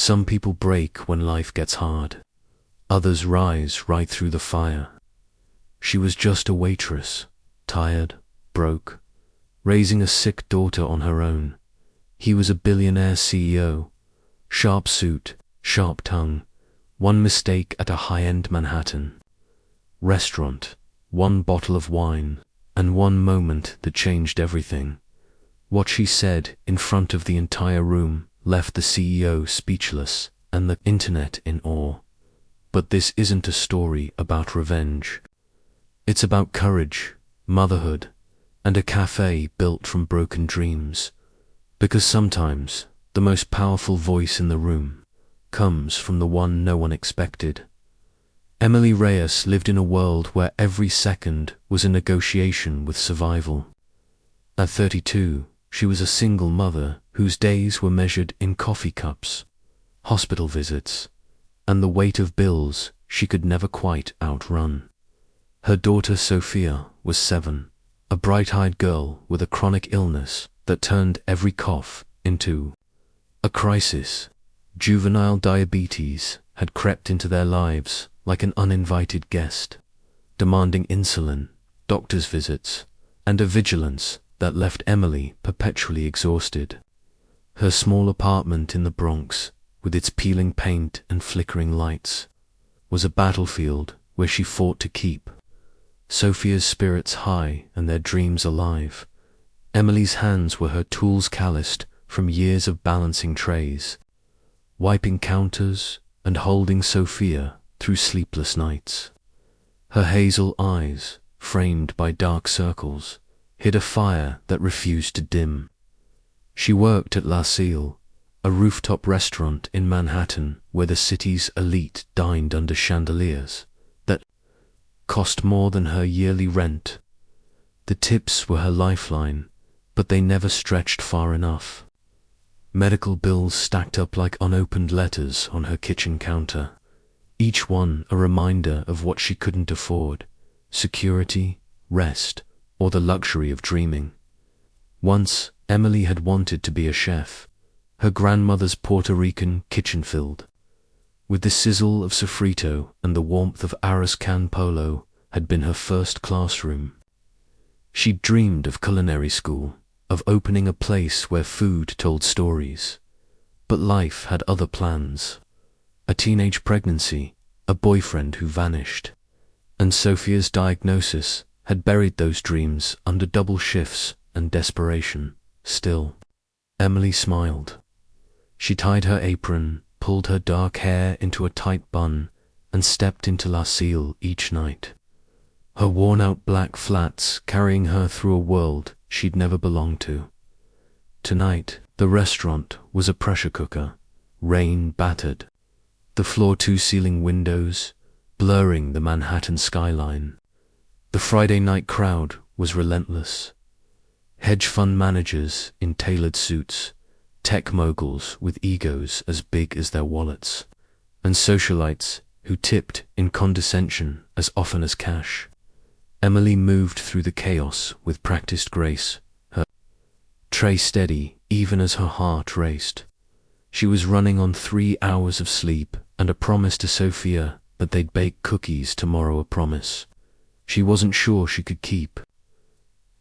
Some people break when life gets hard. Others rise right through the fire. She was just a waitress, tired, broke, raising a sick daughter on her own. He was a billionaire CEO, sharp suit, sharp tongue, one mistake at a high-end Manhattan restaurant, one bottle of wine, and one moment that changed everything. What she said in front of the entire room left the CEO speechless and the internet in awe. But this isn't a story about revenge. It's about courage, motherhood, and a cafe built from broken dreams. Because sometimes the most powerful voice in the room comes from the one no one expected. Emily Reyes lived in a world where every second was a negotiation with survival. At 32, she was a single mother whose days were measured in coffee cups, hospital visits, and the weight of bills she could never quite outrun. Her daughter Sophia was 7, a bright-eyed girl with a chronic illness that turned every cough into a crisis. Juvenile diabetes had crept into their lives like an uninvited guest, demanding insulin, doctor's visits, and a vigilance that left Emily perpetually exhausted. Her small apartment in the Bronx, with its peeling paint and flickering lights, was a battlefield where she fought to keep Sophia's spirits high and their dreams alive. Emily's hands were her tools calloused from years of balancing trays, wiping counters and holding Sophia through sleepless nights. Her hazel eyes, framed by dark circles, hid a fire that refused to dim. She worked at La Cille, a rooftop restaurant in Manhattan where the city's elite dined under chandeliers that cost more than her yearly rent. The tips were her lifeline, but they never stretched far enough. Medical bills stacked up like unopened letters on her kitchen counter, each one a reminder of what she couldn't afford: security, rest, or the luxury of dreaming. Once, Emily had wanted to be a chef, her grandmother's Puerto Rican kitchen filled with the sizzle of sofrito and the warmth of arroz can polo had been her first classroom. She'd dreamed of culinary school, of opening a place where food told stories. But life had other plans. A teenage pregnancy, a boyfriend who vanished, and Sophia's diagnosis had buried those dreams under double shifts and desperation. Still, Emily smiled. She tied her apron, pulled her dark hair into a tight bun, and stepped into La Cille each night, her worn-out black flats carrying her through a world she'd never belonged to. Tonight, the restaurant was a pressure cooker, rain-battered, the floor-to-ceiling windows blurring the Manhattan skyline. The Friday night crowd was relentless. Hedge fund managers in tailored suits, tech moguls with egos as big as their wallets, and socialites who tipped in condescension as often as cash. Emily moved through the chaos with practiced grace, her tray steady even as her heart raced. She was running on 3 hours of sleep and a promise to Sophia that they'd bake cookies tomorrow, a promise she wasn't sure she could keep.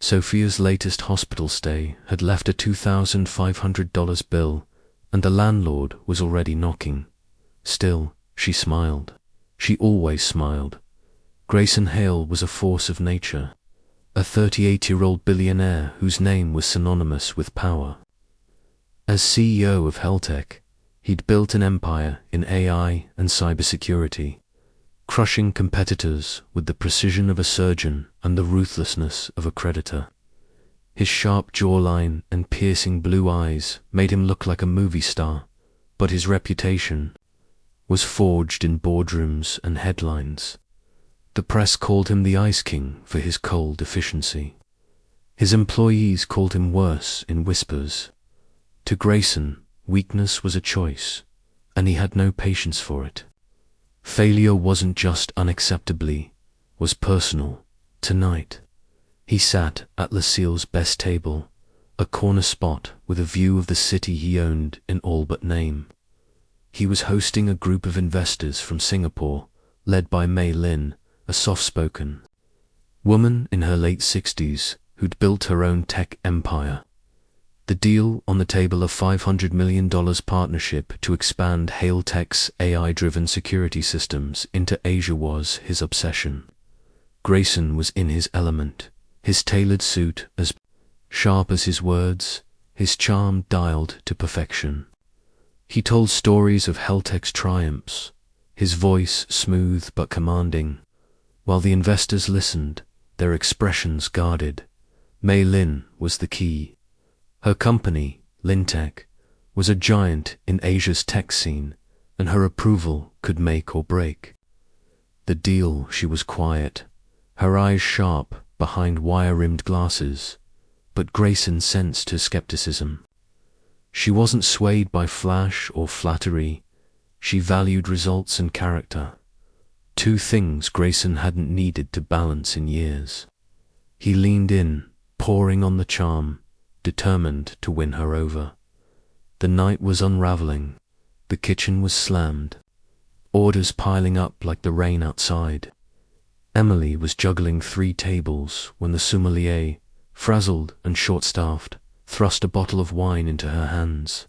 Sophia's latest hospital stay had left a $2,500 bill, and the landlord was already knocking. Still, she smiled. She always smiled. Grayson Hale was a force of nature, a 38-year-old billionaire whose name was synonymous with power. As CEO of Heltech, he'd built an empire in AI and cybersecurity, crushing competitors with the precision of a surgeon and the ruthlessness of a creditor. His sharp jawline and piercing blue eyes made him look like a movie star, but his reputation was forged in boardrooms and headlines. The press called him the Ice King for his cold efficiency. His employees called him worse in whispers. To Grayson, weakness was a choice, and he had no patience for it. Failure wasn't just unacceptably, was personal. Tonight, he sat at La Cille's best table, a corner spot with a view of the city he owned in all but name. He was hosting a group of investors from Singapore, led by Mei Lin, a soft-spoken woman in her late 60s who'd built her own tech empire. The deal on the table, of $500 million partnership to expand Hail Tech's AI-driven security systems into Asia, was his obsession. Grayson was in his element, his tailored suit as sharp as his words, his charm dialed to perfection. He told stories of Hail Tech's triumphs, his voice smooth but commanding, while the investors listened, their expressions guarded. Mei Lin was the key. Her company, Lintech, was a giant in Asia's tech scene, and her approval could make or break the deal. She was quiet, her eyes sharp behind wire-rimmed glasses, but Grayson sensed her skepticism. She wasn't swayed by flash or flattery. She valued results and character, two things Grayson hadn't needed to balance in years. He leaned in, pouring on the charm, determined to win her over. The night was unraveling. The kitchen was slammed, orders piling up like the rain outside. Emily was juggling 3 tables when the sommelier, frazzled and short-staffed, thrust a bottle of wine into her hands.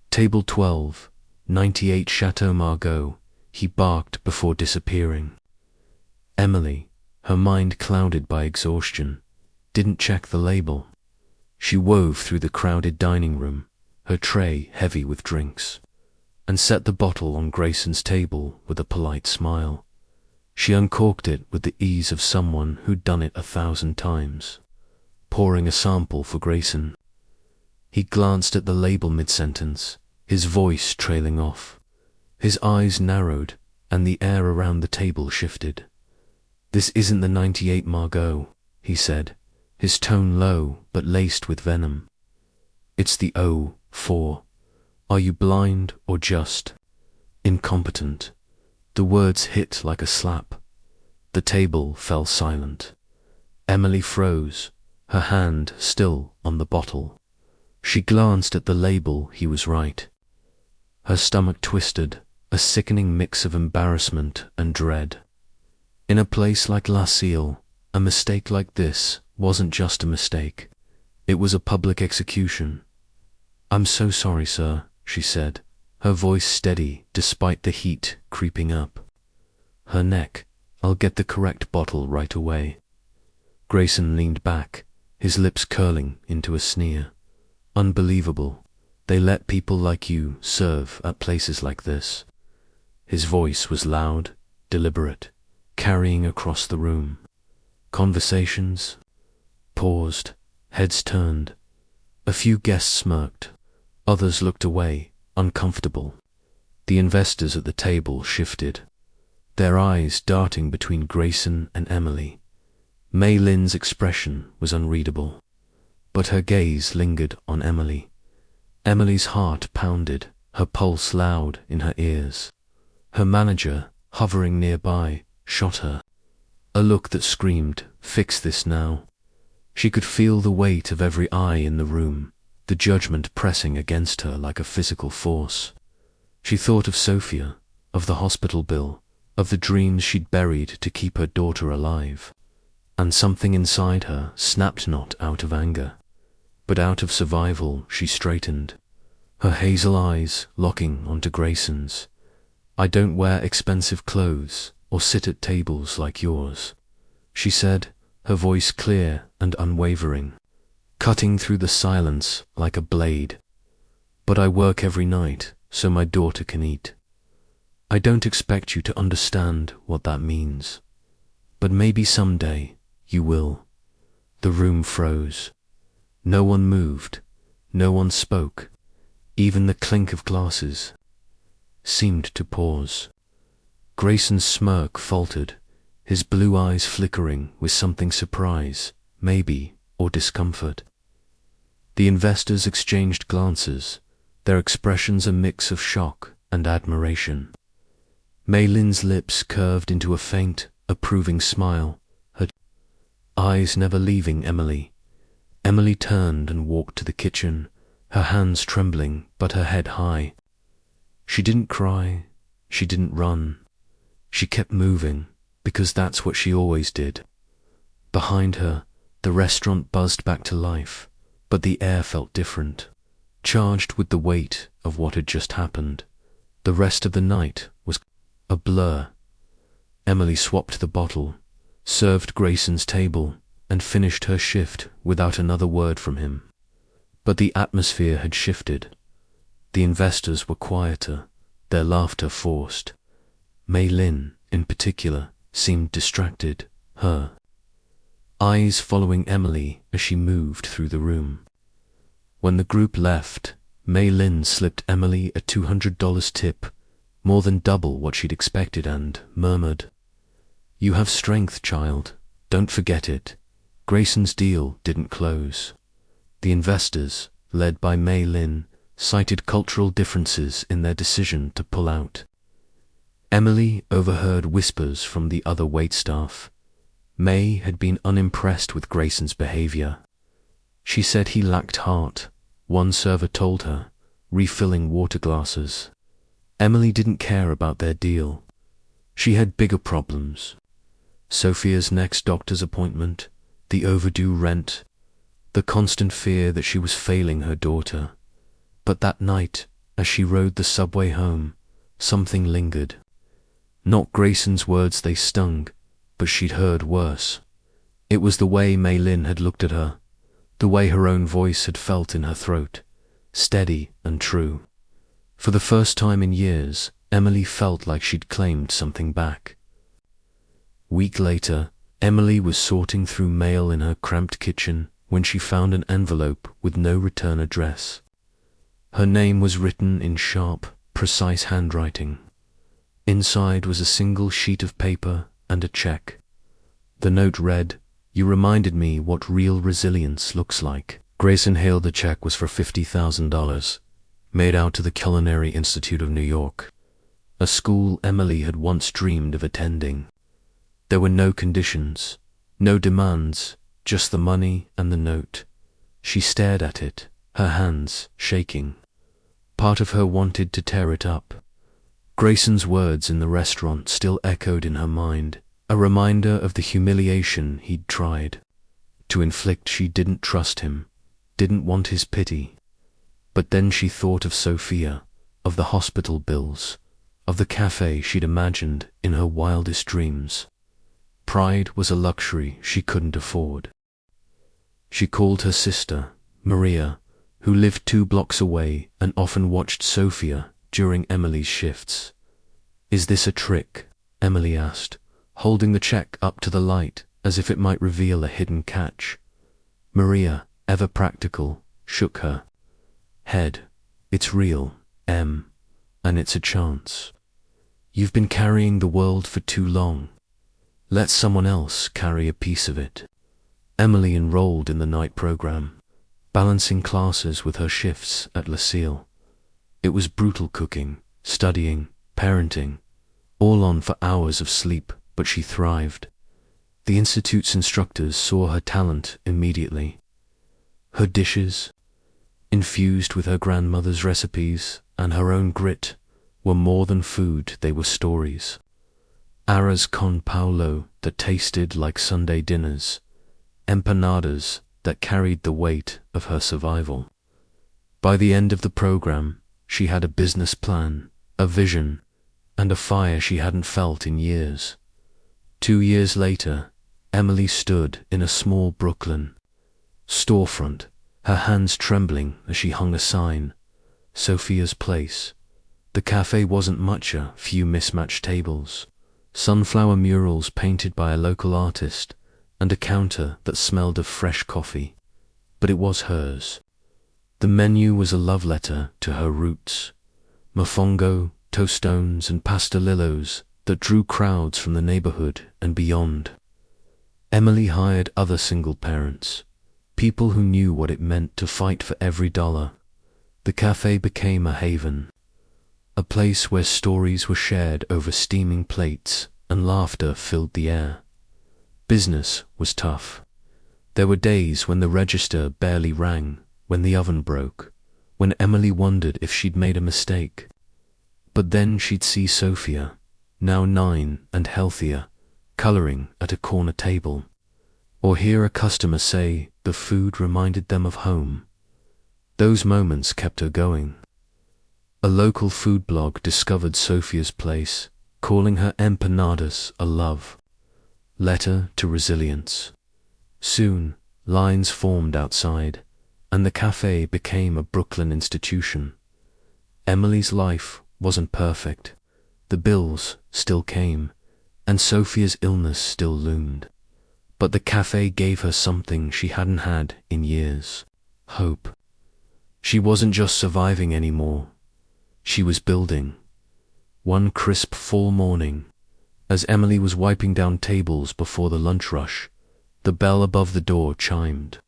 "Table 12, 98 Chateau Margaux," he barked before disappearing. Emily, her mind clouded by exhaustion, didn't check the label. She wove through the crowded dining room, her tray heavy with drinks, and set the bottle on Grayson's table with a polite smile. She uncorked it with the ease of someone who'd done it 1,000 times, pouring a sample for Grayson. He glanced at the label mid-sentence, his voice trailing off. His eyes narrowed, and the air around the table shifted. "This isn't the 98 Margaux," he said, his tone low but laced with venom. "It's the 04. Are you blind or just incompetent?" The words hit like a slap. The table fell silent. Emily froze, her hand still on the bottle. She glanced at the label. He was right. Her stomach twisted, a sickening mix of embarrassment and dread. In a place like La Cille, a mistake like this wasn't just a mistake. It was a public execution. "I'm so sorry, sir," she said, her voice steady despite the heat creeping up. Her neck, "I'll get the correct bottle right away." Grayson leaned back, his lips curling into a sneer. "Unbelievable. They let people like you serve at places like this." His voice was loud, deliberate, carrying across the room. Conversations paused, heads turned. A few guests smirked. Others looked away, uncomfortable. The investors at the table shifted, their eyes darting between Grayson and Emily. Mei Lin's expression was unreadable, but her gaze lingered on Emily. Emily's heart pounded, her pulse loud in her ears. Her manager, hovering nearby, shot her a look that screamed, "Fix this now." She could feel the weight of every eye in the room, the judgment pressing against her like a physical force. She thought of Sophia, of the hospital bill, of the dreams she'd buried to keep her daughter alive. And something inside her snapped, not out of anger, but out of survival. She straightened, her hazel eyes locking onto Grayson's. "I don't wear expensive clothes or sit at tables like yours," she said, her voice clear and unwavering, cutting through the silence like a blade. "But I work every night so my daughter can eat. I don't expect you to understand what that means, but maybe someday you will." The room froze. No one moved, no one spoke. Even the clink of glasses seemed to pause. Grayson's smirk faltered, his blue eyes flickering with something surprise, maybe, or discomfort. The investors exchanged glances, their expressions a mix of shock and admiration. Mei Lin's lips curved into a faint, approving smile, her eyes never leaving Emily. Emily turned and walked to the kitchen, her hands trembling but her head high. She didn't cry, she didn't run. She kept moving, because that's what she always did. Behind her, the restaurant buzzed back to life, but the air felt different, charged with the weight of what had just happened. The rest of the night was a blur. Emily swapped the bottle, served Grayson's table, and finished her shift without another word from him. But the atmosphere had shifted. The investors were quieter, their laughter forced. Mei Lin, in particular, seemed distracted, her eyes following Emily as she moved through the room. When the group left, Mei Lin slipped Emily a $200 tip, more than double what she'd expected, and murmured, "You have strength, child. Don't forget it." Grayson's deal didn't close. The investors, led by Mei Lin, cited cultural differences in their decision to pull out. Emily overheard whispers from the other waitstaff. May had been unimpressed with Grayson's behavior. She said he lacked heart, one server told her, refilling water glasses. Emily didn't care about their deal. She had bigger problems. Sophia's next doctor's appointment, the overdue rent, the constant fear that she was failing her daughter. But that night, as she rode the subway home, something lingered. Not Grayson's words, they stung, but she'd heard worse. It was the way Mei Lin had looked at her, the way her own voice had felt in her throat, steady and true. For the first time in years, Emily felt like she'd claimed something back. Week later, Emily was sorting through mail in her cramped kitchen when she found an envelope with no return address. Her name was written in sharp, precise handwriting. Inside was a single sheet of paper and a check. The note read, "You reminded me what real resilience looks like." Grayson hailed the check was for $50,000, made out to the Culinary Institute of New York, a school Emily had once dreamed of attending. There were no conditions, no demands, just the money and the note. She stared at it, her hands shaking. Part of her wanted to tear it up. Grayson's words in the restaurant still echoed in her mind, a reminder of the humiliation he'd tried to inflict. She didn't trust him, didn't want his pity. But then she thought of Sophia, of the hospital bills, of the cafe she'd imagined in her wildest dreams. Pride was a luxury she couldn't afford. She called her sister, Maria, who lived 2 blocks away and often watched Sophia during Emily's shifts. "Is this a trick?" Emily asked, holding the check up to the light as if it might reveal a hidden catch. Maria, ever practical, shook her head. "It's real, Em, and it's a chance. You've been carrying the world for too long. Let someone else carry a piece of it." Emily enrolled in the night program, balancing classes with her shifts at Lucille. It was brutal cooking, studying, parenting, all on for hours of sleep, but she thrived. The institute's instructors saw her talent immediately. Her dishes, infused with her grandmother's recipes and her own grit, were more than food, they were stories. Arroz con Paulo that tasted like Sunday dinners, empanadas that carried the weight of her survival. By the end of the program, she had a business plan, a vision, and a fire she hadn't felt in years. 2 years later, Emily stood in a small Brooklyn storefront, her hands trembling as she hung a sign, "Sophia's Place." The cafe wasn't much, a few mismatched tables, sunflower murals painted by a local artist, and a counter that smelled of fresh coffee. But it was hers. The menu was a love letter to her roots. Mofongo, tostones, and pastelillos that drew crowds from the neighborhood and beyond. Emily hired other single parents, people who knew what it meant to fight for every dollar. The cafe became a haven, a place where stories were shared over steaming plates and laughter filled the air. Business was tough. There were days when the register barely rang, when the oven broke, when Emily wondered if she'd made a mistake. But then she'd see Sophia, now 9 and healthier, coloring at a corner table, or hear a customer say the food reminded them of home. Those moments kept her going. A local food blog discovered Sophia's place, calling her empanadas a love letter to resilience. Soon, lines formed outside, and the cafe became a Brooklyn institution. Emily's life wasn't perfect. The bills still came, and Sophia's illness still loomed. But the cafe gave her something she hadn't had in years: hope. She wasn't just surviving anymore. She was building. One crisp fall morning, as Emily was wiping down tables before the lunch rush, the bell above the door chimed.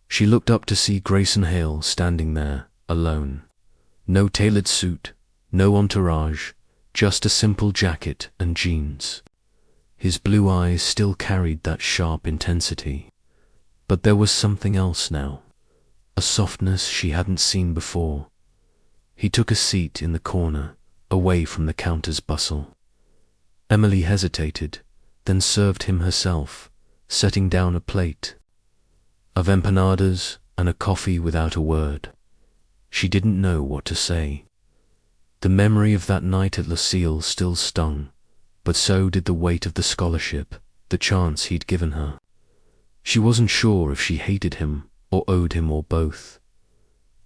She looked up to see Grayson Hale standing there, alone. No tailored suit, no entourage, just a simple jacket and jeans. His blue eyes still carried that sharp intensity. But there was something else now, a softness she hadn't seen before. He took a seat in the corner, away from the counter's bustle. Emily hesitated, then served him herself, setting down a plate of empanadas and a coffee without a word. She didn't know what to say. The memory of that night at Lucille still stung, but so did the weight of the scholarship, the chance he'd given her. She wasn't sure if she hated him or owed him or both.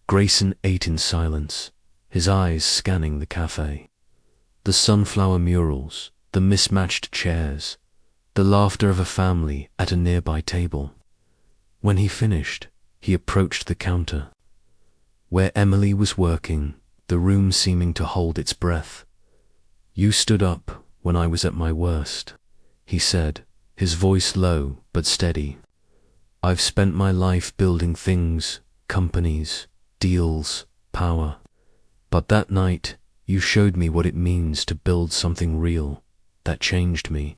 Grayson ate in silence, his eyes scanning the cafe. The sunflower murals, the mismatched chairs, the laughter of a family at a nearby table. When he finished, he approached the counter. Where Emily was working, the room seeming to hold its breath. "You stood up when I was at my worst," he said, his voice low but steady. "I've spent my life building things, companies, deals, power. But that night, you showed me what it means to build something real. That changed me."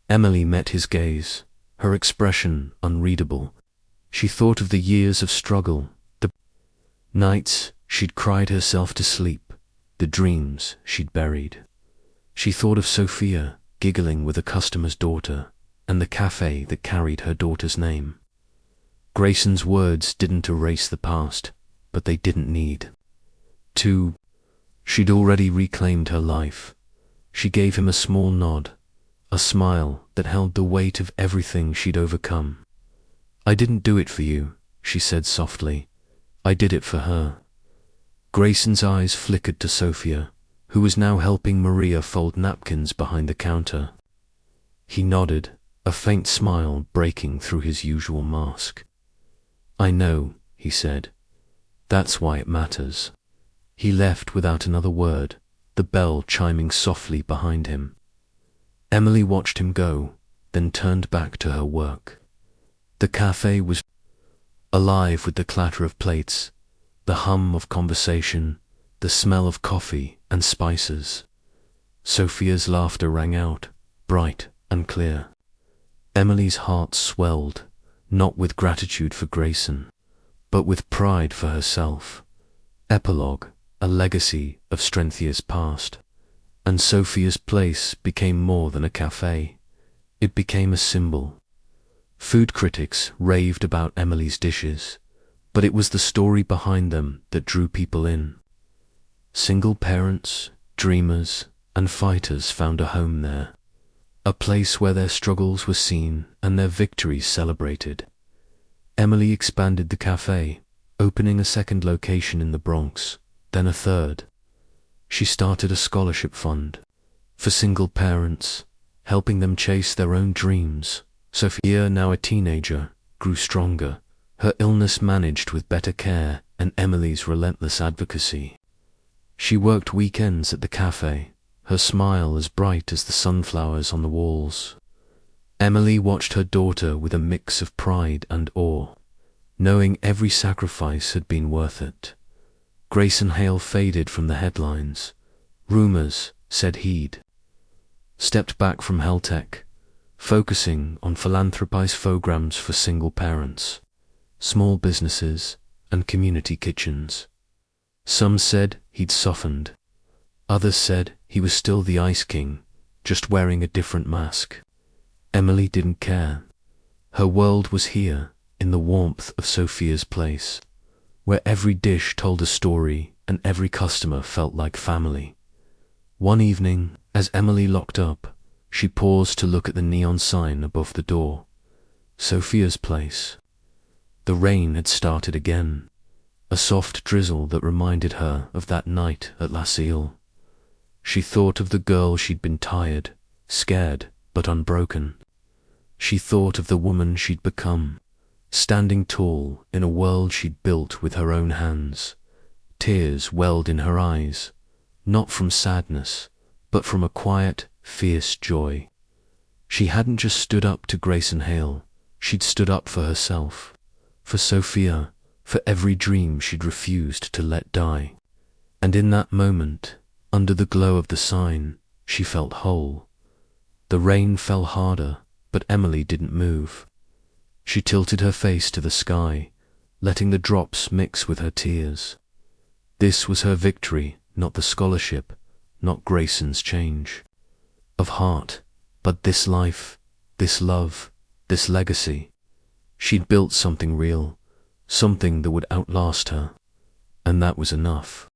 Emily met his gaze, her expression unreadable. She thought of the years of struggle, the nights she'd cried herself to sleep, the dreams she'd buried. She thought of Sophia giggling with a customer's daughter, and the cafe that carried her daughter's name. Grayson's words didn't erase the past, but they didn't need to. She'd already reclaimed her life. She gave him a small nod, a smile that held the weight of everything she'd overcome. "I didn't do it for you," she said softly. "I did it for her." Grayson's eyes flickered to Sophia, who was now helping Maria fold napkins behind the counter. He nodded, a faint smile breaking through his usual mask. "I know," he said. "That's why it matters." He left without another word, the bell chiming softly behind him. Emily watched him go, then turned back to her work. The cafe was alive with the clatter of plates, the hum of conversation, the smell of coffee and spices. Sophia's laughter rang out, bright and clear. Emily's heart swelled, not with gratitude for Grayson, but with pride for herself. Epilogue, a legacy of Strengthia's past. And Sophia's place became more than a cafe. It became a symbol. Food critics raved about Emily's dishes, but it was the story behind them that drew people in. Single parents, dreamers, and fighters found a home there, a place where their struggles were seen and their victories celebrated. Emily expanded the cafe, opening a second location in the Bronx, then a third. She started a scholarship fund for single parents, helping them chase their own dreams. Sophia, now a teenager, grew stronger, her illness managed with better care and Emily's relentless advocacy. She worked weekends at the cafe, her smile as bright as the sunflowers on the walls. Emily watched her daughter with a mix of pride and awe, knowing every sacrifice had been worth it. Grayson Hale faded from the headlines. Rumors said he'd stepped back from Heltech, focusing on philanthropized programs for single parents, small businesses, and community kitchens. Some said he'd softened. Others said he was still the Ice King, just wearing a different mask. Emily didn't care. Her world was here, in the warmth of Sophia's place, where every dish told a story and every customer felt like family. One evening, as Emily locked up, she paused to look at the neon sign above the door. Sophia's place. The rain had started again, a soft drizzle that reminded her of that night at La Cille. She thought of the girl she'd been tired, scared, but unbroken. She thought of the woman she'd become, standing tall in a world she'd built with her own hands. Tears welled in her eyes, not from sadness, but from a quiet, fierce joy. She hadn't just stood up to Grayson Hale, she'd stood up for herself, for Sophia, for every dream she'd refused to let die. And in that moment, under the glow of the sign, she felt whole. The rain fell harder, but Emily didn't move. She tilted her face to the sky, letting the drops mix with her tears. This was her victory, not the scholarship, not Grayson's change. Of heart, but this life, this love, this legacy. She'd built something real, something that would outlast her, and that was enough.